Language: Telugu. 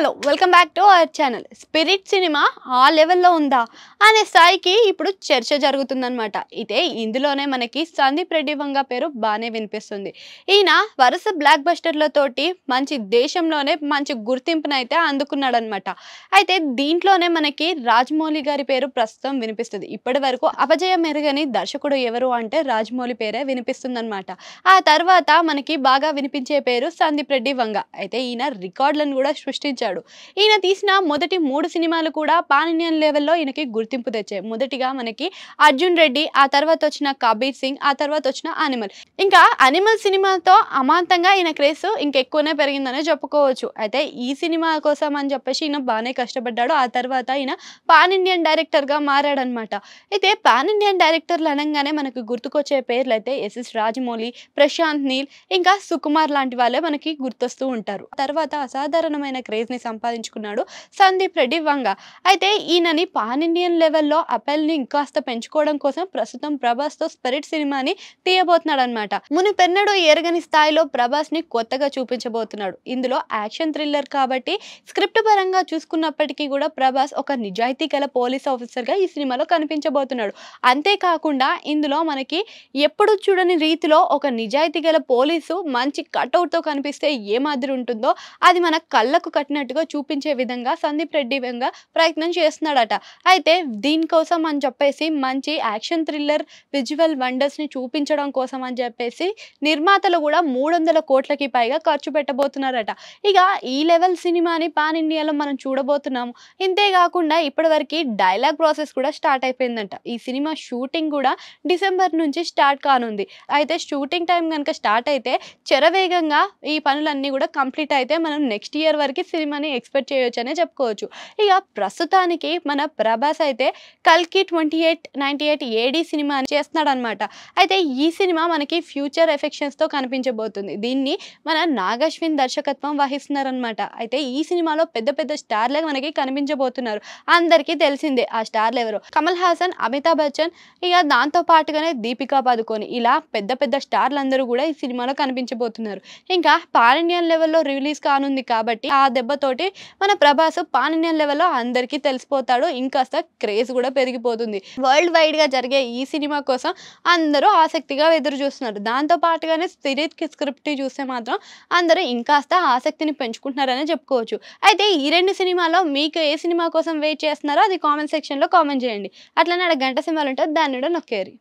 Hello welcome back to our channel. Spirit cinema ఆ లెవెల్లో ఉందా అనే స్థాయికి ఇప్పుడు చర్చ జరుగుతుందన్నమాట. అయితే ఇందులోనే మనకి సందీప్ రెడ్డి వంగ పేరు బాగానే వినిపిస్తుంది. ఈయన వరుస బ్లాక్ బస్టర్లతోటి మంచి దేశంలోనే మంచి గుర్తింపునైతే అందుకున్నాడనమాట. అయితే దీంట్లోనే మనకి రాజమౌళి గారి పేరు ప్రస్తుతం వినిపిస్తుంది. ఇప్పటి వరకు అపజయం ఎరగని దర్శకుడు ఎవరు అంటే రాజమౌళి పేరే వినిపిస్తుందన్నమాట. ఆ తర్వాత మనకి బాగా వినిపించే పేరు సందీప్ రెడ్డి వంగ. అయితే ఈయన రికార్డులను కూడా సృష్టించాడు. ఈయన తీసిన మొదటి 3 సినిమాలు కూడా పాన్ ఇండియన్ లెవెల్లో ఈయనకి గుర్తింపు తెచ్చాయి. మొదటిగా మనకి అర్జున్ రెడ్డి, ఆ తర్వాత వచ్చిన కబీర్ సింగ్, ఆ తర్వాత వచ్చిన అనిమల్. ఇంకా అనిమల్ సినిమాతో అమాంతంగా ఈయన క్రేజ్ ఇంకెక్కువనే పెరిగిందనే చెప్పుకోవచ్చు. అయితే ఈ సినిమా కోసం అని చెప్పేసి ఈయన బాగానే కష్టపడ్డాడు. ఆ తర్వాత ఈయన పాన్ ఇండియన్ డైరెక్టర్గా మారాడనమాట. అయితే పాన్ ఇండియన్ డైరెక్టర్లు అనగానే మనకు గుర్తుకొచ్చే పేర్లు అయితే ఎస్ఎస్ రాజమౌళి, ప్రశాంత్ నీల్, ఇంకా సుకుమార్ లాంటి వాళ్ళే మనకి గుర్తొస్తూ ఉంటారు. తర్వాత అసాధారణమైన క్రేజ్ ని సంపాదించుకున్నాడు సందీప్ రెడ్డి వంగ. అయితే ఈయనని పాన్ ఇండియన్ లెవెల్లో అపెల్ ని ఇంకాస్త పెంచుకోవడం కోసం ప్రస్తుతం ప్రభాస్ తో స్పిరిట్ సినిమాని తీయబోతున్నాడు అనమాట. మునిపెన్నడూ ఎరగని స్థాయిలో ప్రభాస్ ని కొత్తగా చూపించబోతున్నాడు. ఇందులో యాక్షన్ థ్రిల్లర్ కాబట్టి స్క్రిప్ట్ పరంగా చూసుకున్నప్పటికీ కూడా ప్రభాస్ ఒక నిజాయితీ గల పోలీస్ ఆఫీసర్ గా ఈ సినిమాలో కనిపించబోతున్నాడు. అంతేకాకుండా ఇందులో మనకి ఎప్పుడు చూడని రీతిలో ఒక నిజాయితీ గల పోలీసు మంచి కట్అవుట్ తో కనిపిస్తే ఏ మాదిరి ఉంటుందో అది మన కళ్ళకు కట్టినట్టుగా చూపించే విధంగా సందీప్ రెడ్డి వంగ ప్రయత్నం చేస్తున్నాడట. అయితే దీనికోసం అని చెప్పేసి మంచి యాక్షన్ థ్రిల్లర్ విజువల్ వండర్స్ ని చూపించడం కోసం అని చెప్పేసి నిర్మాతలు కూడా 300 కోట్లకి పైగా ఖర్చు పెట్టబోతున్నారట. ఇక ఈ లెవెల్ సినిమాని పాన్ ఇండియాలో మనం చూడబోతున్నాము. ఇంతేకాకుండా ఇప్పటివరకు డైలాగ్ ప్రాసెస్ కూడా స్టార్ట్ అయిపోయిందంట. ఈ సినిమా షూటింగ్ కూడా డిసెంబర్ నుంచి స్టార్ట్ కానుంది. అయితే షూటింగ్ టైం కనుక స్టార్ట్ అయితే శరవేగంగా ఈ పనులన్నీ కూడా కంప్లీట్ అయితే మనం నెక్స్ట్ ఇయర్ వరకు సినిమాని ఎక్స్పెక్ట్ చేయొచ్చు అనే చెప్పుకోవచ్చు. ఇక ప్రస్తుతానికి మన ప్రభాస్ అయితే కల్కి 2898 ఏడి సినిమా చేస్తున్నాడు అనమాట. అయితే ఈ సినిమా మనకి ఫ్యూచర్ ఎఫెక్షన్స్ తో కనిపించబోతుంది. దీన్ని మన నాగశ్విన్ దర్శకత్వం వహిస్తున్నారనమాట. అయితే ఈ సినిమాలో పెద్ద పెద్ద స్టార్లే మనకి కనిపించబోతున్నారు. అందరికీ తెలిసిందే ఆ స్టార్లు ఎవరు. కమల్ హాసన్, అమితాబ్ బచ్చన్, ఇక దాంతో పాటుగానే దీపికా పదుకొని, ఇలా పెద్ద పెద్ద స్టార్లు అందరూ కూడా ఈ సినిమాలో కనిపించబోతున్నారు. ఇంకా పాన్ ఇండియన్ లెవెల్లో రిలీజ్ కానుంది కాబట్టి ఆ దెబ్బతోటి మన ప్రభాస్ పాన్ ఇండియన్ లెవెల్లో అందరికీ తెలిసిపోతాడు. ఇంకాస్త క్రేజ్ కూడా పెరిగిపోతుంది. వరల్డ్ వైడ్ గా జరిగే ఈ సినిమా కోసం అందరూ ఆసక్తిగా ఎదురు చూస్తున్నారు. దాంతో పాటుగానే స్క్రిప్ట్ చూస్తే మాత్రం అందరూ ఇంకాస్త ఆసక్తిని పెంచుకుంటున్నారనే చెప్పుకోవచ్చు. అయితే ఈ 2 సినిమాలో మీకు ఏ సినిమా కోసం వెయిట్ చేస్తున్నారో అది కామెంట్ సెక్షన్ లో కామెంట్ చేయండి. అట్లనే గంట సింబల్ ఉంటుంది, దాన్ని కూడా నొక్కేరి.